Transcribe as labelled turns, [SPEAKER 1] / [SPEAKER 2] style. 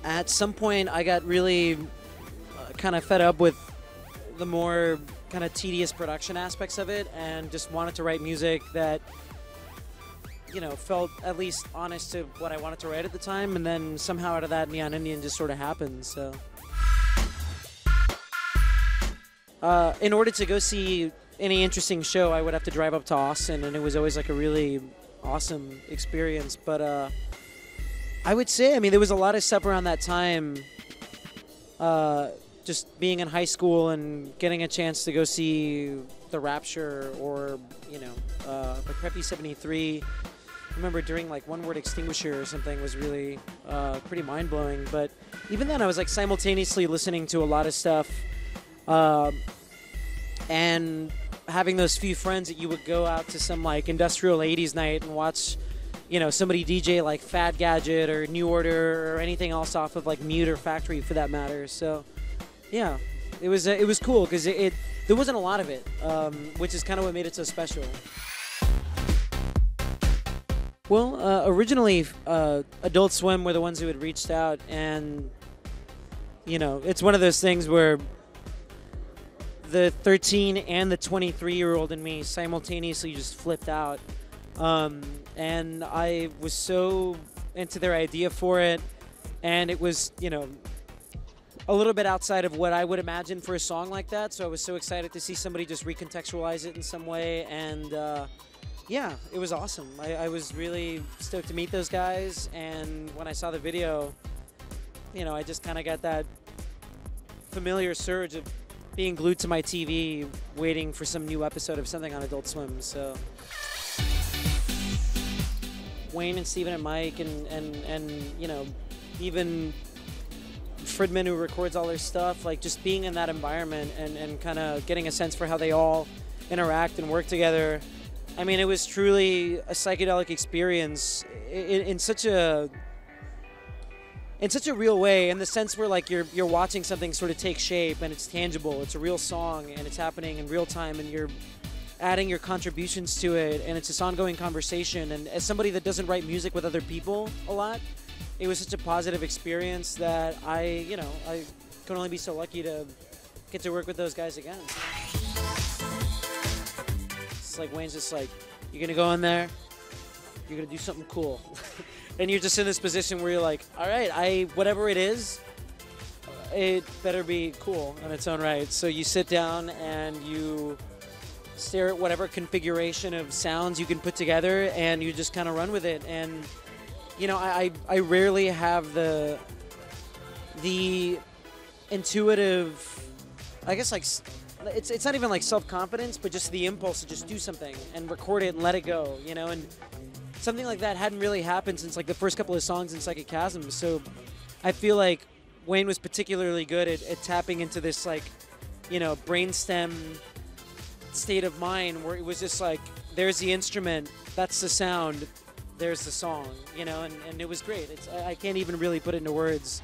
[SPEAKER 1] At some point, I got really kind of fed up with the more kind of tedious production aspects of it, and just wanted to write music that, felt at least honest to what I wanted to write at the time. And then somehow out of that, Neon Indian just sort of happened. So, in order to go see any interesting show, I would have to drive up to Austin, and it was always like a really awesome experience. But I would say, there was a lot of stuff around that time. Just being in high school and getting a chance to go see The Rapture or, like Preppy 73. I remember during like One Word Extinguisher or something was really pretty mind-blowing. But even then I was like simultaneously listening to a lot of stuff and having those few friends that you would go out to some like industrial 80s night and watch, somebody DJ like Fad Gadget or New Order or anything else off of like Mute or Factory for that matter. So yeah, it was cool because there wasn't a lot of it, which is kind of what made it so special. Well, originally, Adult Swim were the ones who had reached out, and, it's one of those things where the 13 and the 23-year-old in me simultaneously just flipped out. And I was so into their idea for it, and it was, a little bit outside of what I would imagine for a song like that, so I was so excited to see somebody just recontextualize it in some way, and yeah, it was awesome. I was really stoked to meet those guys, and when I saw the video, I just kind of got that familiar surge of being glued to my TV waiting for some new episode of something on Adult Swim. So Wayne and Steven and Mike and even Fridman, who records all their stuff, like just being in that environment and kind of getting a sense for how they all interact and work together. It was truly a psychedelic experience in such a real way, in the sense where like you're watching something sort of take shape and it's tangible. It's a real song and it's happening in real time, and you're adding your contributions to it, and it's this ongoing conversation. And as somebody that doesn't write music with other people a lot, it was such a positive experience that I can only be so lucky to get to work with those guys again. It's like Wayne's just like, you're going to go in there, you're going to do something cool. And you're just in this position where you're like, all right, whatever it is, it better be cool in its own right. So you sit down and you stare at whatever configuration of sounds you can put together, and you just kind of run with it. And I rarely have the intuitive, I guess, like, it's not even like self-confidence, but just the impulse to just do something and record it and let it go, and something like that hadn't really happened since like the first couple of songs in Psychic Chasm. So I feel like Wayne was particularly good at tapping into this like, brainstem state of mind where it was just like, there's the instrument, that's the sound, there's the song, and it was great. I can't even really put it into words.